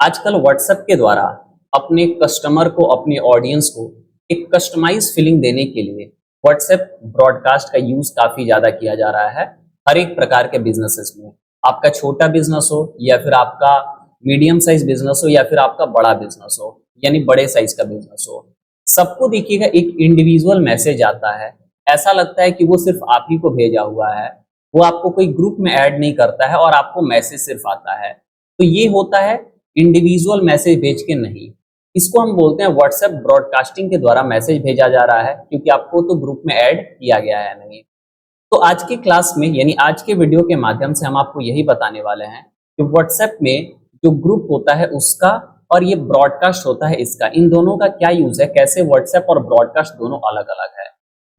आजकल व्हाट्सएप के द्वारा अपने कस्टमर को, अपने ऑडियंस को एक कस्टमाइज फीलिंग देने के लिए व्हाट्सएप ब्रॉडकास्ट का यूज काफी ज्यादा किया जा रहा है हर एक प्रकार के बिजनेसेस में। आपका छोटा बिजनेस हो या फिर आपका मीडियम साइज बिजनेस हो या फिर आपका बड़ा बिजनेस हो, यानी बड़े साइज का बिजनेस हो, सबको देखिएगा एक इंडिविजुअल मैसेज आता है। ऐसा लगता है कि वो सिर्फ आप ही को भेजा हुआ है, वो आपको कोई ग्रुप में ऐड नहीं करता है और आपको मैसेज सिर्फ आता है। तो ये होता है इंडिविजुअल मैसेज भेज के नहीं, इसको हम बोलते हैं व्हाट्सएप ब्रॉडकास्टिंग के द्वारा मैसेज भेजा जा रहा है, क्योंकि आपको तो ग्रुप में ऐड किया गया है नहीं। तो आज की क्लास में यानी आज के वीडियो के माध्यम से हम आपको यही बताने वाले हैं कि व्हाट्सएप में जो ग्रुप होता है उसका और ये ब्रॉडकास्ट होता है इसका, इन दोनों का क्या यूज है, कैसे व्हाट्सएप और ब्रॉडकास्ट दोनों अलग अलग है।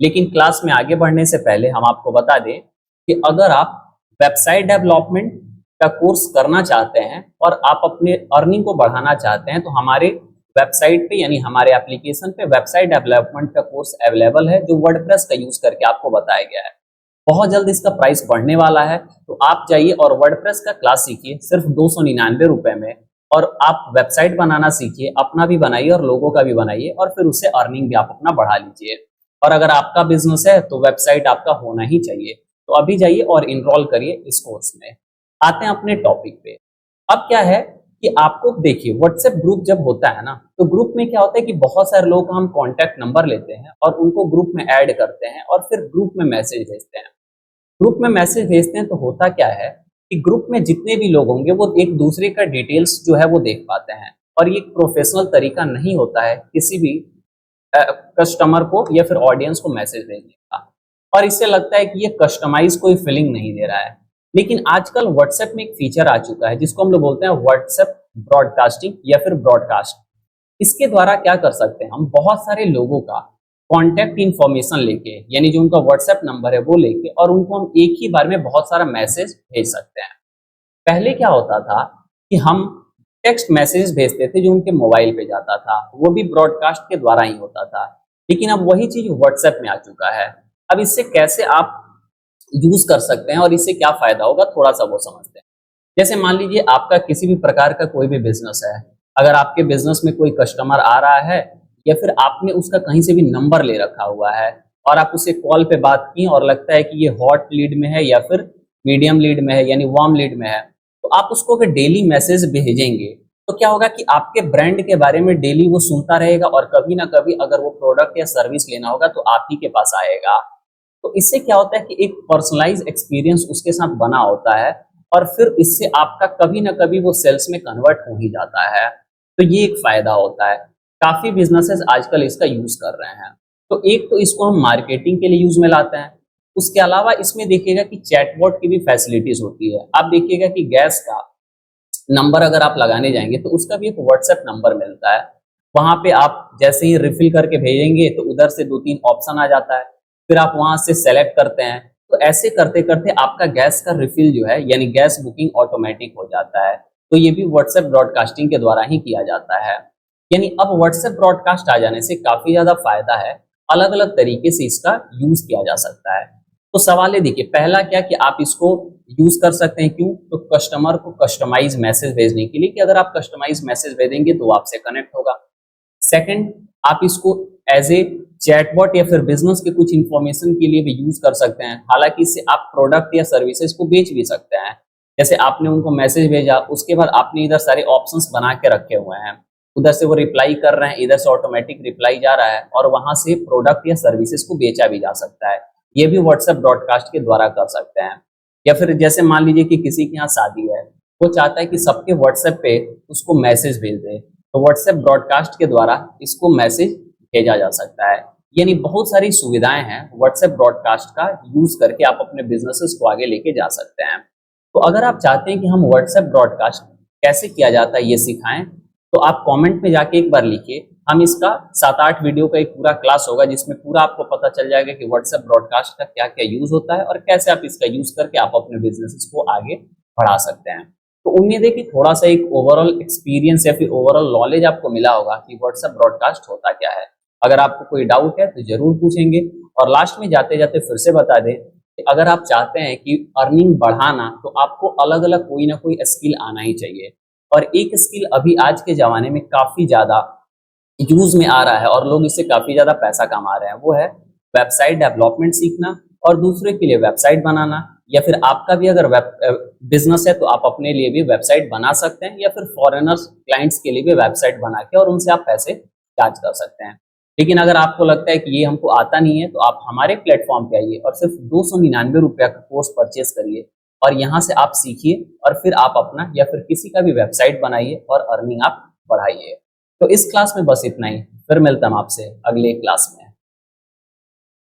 लेकिन क्लास में आगे बढ़ने से पहले हम आपको बता दें कि अगर आप वेबसाइट डेवलपमेंट का कोर्स करना चाहते हैं और आप अपने अर्निंग को बढ़ाना चाहते हैं तो हमारे वेबसाइट पे यानी हमारे एप्लीकेशन पे वेबसाइट डेवलपमेंट का कोर्स अवेलेबल है, जो वर्डप्रेस का यूज करके आपको बताया गया है। बहुत जल्द इसका प्राइस बढ़ने वाला है, तो आप जाइए और वर्डप्रेस का क्लास सीखिए सिर्फ 299 रुपए में, और आप वेबसाइट बनाना सीखिए, अपना भी बनाइए और लोगों का भी बनाइए, और फिर उससे अर्निंग भी आप अपना बढ़ा लीजिए। और अगर आपका बिजनेस है तो वेबसाइट आपका होना ही चाहिए। तो अभी जाइए और इनरोल करिए इस कोर्स में। आते हैं अपने टॉपिक पे। अब क्या है कि आपको देखिए, व्हाट्सएप ग्रुप जब होता है ना, तो ग्रुप में क्या होता है कि बहुत सारे लोग हम कॉन्टैक्ट नंबर लेते हैं और उनको ग्रुप में ऐड करते हैं और फिर ग्रुप में मैसेज भेजते हैं। ग्रुप में मैसेज भेजते हैं तो होता क्या है कि ग्रुप में जितने भी लोग होंगे वो एक दूसरे का डिटेल्स जो है वो देख पाते हैं, और ये एक प्रोफेशनल तरीका नहीं होता है किसी भी कस्टमर को या फिर ऑडियंस को मैसेज भेजने का, और इससे लगता है कि ये कस्टमाइज कोई फीलिंग नहीं दे रहा है। लेकिन आजकल व्हाट्सएप में एक फीचर आ चुका है जिसको हम लोग बोलते हैं व्हाट्सएप ब्रॉडकास्टिंग या फिर ब्रॉडकास्ट। इसके द्वारा क्या कर सकते हैं, हम बहुत सारे लोगों का कॉन्टैक्ट इंफॉर्मेशन लेके, यानी जो उनका व्हाट्सएप नंबर है वो लेके, और उनको हम एक ही बार में बहुत सारा मैसेज भेज सकते हैं। पहले क्या होता था कि हम टेक्स्ट मैसेज भेजते थे जो उनके मोबाइल पे जाता था, वो भी ब्रॉडकास्ट के द्वारा ही होता था। लेकिन अब वही चीज व्हाट्सएप में आ चुका है। अब इससे कैसे आप यूज कर सकते हैं और इससे क्या फायदा होगा, थोड़ा सा वो समझते हैं। जैसे मान लीजिए आपका किसी भी प्रकार का कोई भी बिजनेस है, अगर आपके बिजनेस में कोई कस्टमर आ रहा है या फिर आपने उसका कहीं से भी नंबर ले रखा हुआ है और आप उससे कॉल पे बात की और लगता है कि ये हॉट लीड में है या फिर मीडियम लीड में है यानी वार्म लीड में है, तो आप उसको अगर डेली मैसेज भेजेंगे तो क्या होगा कि आपके ब्रांड के बारे में डेली वो सुनता रहेगा, और कभी ना कभी अगर वो प्रोडक्ट या सर्विस लेना होगा तो आप ही के पास आएगा। तो इससे क्या होता है कि एक पर्सनलाइज एक्सपीरियंस उसके साथ बना होता है, और फिर इससे आपका कभी ना कभी वो सेल्स में कन्वर्ट हो ही जाता है। तो ये एक फायदा होता है। काफी बिजनेसेस आजकल इसका यूज कर रहे हैं। तो एक तो इसको हम मार्केटिंग के लिए यूज में लाते हैं। उसके अलावा इसमें देखिएगा कि चैटबॉट की भी फैसिलिटीज होती है। आप देखिएगा कि गैस का नंबर अगर आप लगाने जाएंगे तो उसका भी एक व्हाट्सएप नंबर मिलता है। वहां पे आप जैसे ही रिफिल करके भेजेंगे तो उधर से 2-3 ऑप्शन आ जाता है, फिर आप वहां से सेलेक्ट करते हैं। तो ऐसे करते करते आपका गैस का रिफिल जो है यानी गैस बुकिंग ऑटोमेटिक हो जाता है। तो ये भी व्हाट्सएप ब्रॉडकास्टिंग के द्वारा ही किया जाता है। यानी अब व्हाट्सएप ब्रॉडकास्ट आ जाने से काफी ज्यादा फायदा है, अलग अलग तरीके से इसका यूज किया जा सकता है। तो सवाल है, देखिए पहला क्या कि आप इसको यूज कर सकते हैं, क्यों, तो कस्टमर को कस्टमाइज मैसेज भेजने के लिए, कि अगर आप कस्टमाइज मैसेज भेजेंगे तो वो आपसे कनेक्ट होगा। सेकंड, आप इसको एज ए चैटबॉट या फिर बिजनेस के कुछ इंफॉर्मेशन के लिए भी यूज कर सकते हैं। हालांकि इससे आप प्रोडक्ट या सर्विसेज को बेच भी सकते हैं। जैसे आपने उनको मैसेज भेजा, उसके बाद आपने इधर सारे ऑप्शंस बना के रखे हुए हैं, उधर से वो रिप्लाई कर रहे हैं, इधर से ऑटोमेटिक रिप्लाई जा रहा है, और वहां से प्रोडक्ट या सर्विसेज को बेचा भी जा सकता है। ये भी व्हाट्सएप ब्रॉडकास्ट के द्वारा कर सकते हैं। या फिर जैसे मान लीजिए कि किसी के यहाँ शादी है, वो चाहता है कि सबके व्हाट्सएप पे उसको मैसेज भेज दे, तो व्हाट्सएप ब्रॉडकास्ट के द्वारा इसको मैसेज भेजा जा सकता है। यानी बहुत सारी सुविधाएं हैं व्हाट्सएप ब्रॉडकास्ट का यूज करके आप अपने बिजनेसेस को आगे लेके जा सकते हैं। तो अगर आप चाहते हैं कि हम व्हाट्सएप ब्रॉडकास्ट कैसे किया जाता है ये सिखाएं, तो आप कमेंट में जाके एक बार लिखिए। हम इसका 7-8 वीडियो का एक पूरा क्लास होगा जिसमें पूरा आपको पता चल जाएगा कि व्हाट्सएप ब्रॉडकास्ट का क्या क्या यूज होता है और कैसे आप इसका यूज करके आप अपने बिजनेसेस को आगे बढ़ा सकते हैं। तो उम्मीद है कि थोड़ा सा एक ओवरऑल एक्सपीरियंस या फिर ओवरऑल नॉलेज आपको मिला होगा कि व्हाट्सएप ब्रॉडकास्ट होता क्या है। अगर आपको कोई डाउट है तो जरूर पूछेंगे। और लास्ट में जाते जाते फिर से बता दें कि अगर आप चाहते हैं कि अर्निंग बढ़ाना, तो आपको अलग अलग कोई ना कोई स्किल आना ही चाहिए। और एक स्किल अभी आज के ज़माने में काफ़ी ज़्यादा यूज़ में आ रहा है और लोग इससे काफ़ी ज़्यादा पैसा कमा रहे हैं, वो है वेबसाइट डेवलपमेंट सीखना और दूसरे के लिए वेबसाइट बनाना। या फिर आपका भी अगर बिजनेस है तो आप अपने लिए भी वेबसाइट बना सकते हैं, या फिर फॉरेनर्स क्लाइंट्स के लिए भी वेबसाइट बना के और उनसे आप पैसे चार्ज कर सकते हैं। लेकिन अगर आपको लगता है कि ये हमको आता नहीं है तो आप हमारे प्लेटफॉर्म पे आइए और सिर्फ 299 रुपया का कोर्स परचेज करिए और यहाँ से आप सीखिए और फिर आप अपना या फिर किसी का भी वेबसाइट बनाइए और अर्निंग आप बढ़ाइए। तो इस क्लास में बस इतना ही, फिर मिलता हूं आपसे अगले क्लास में।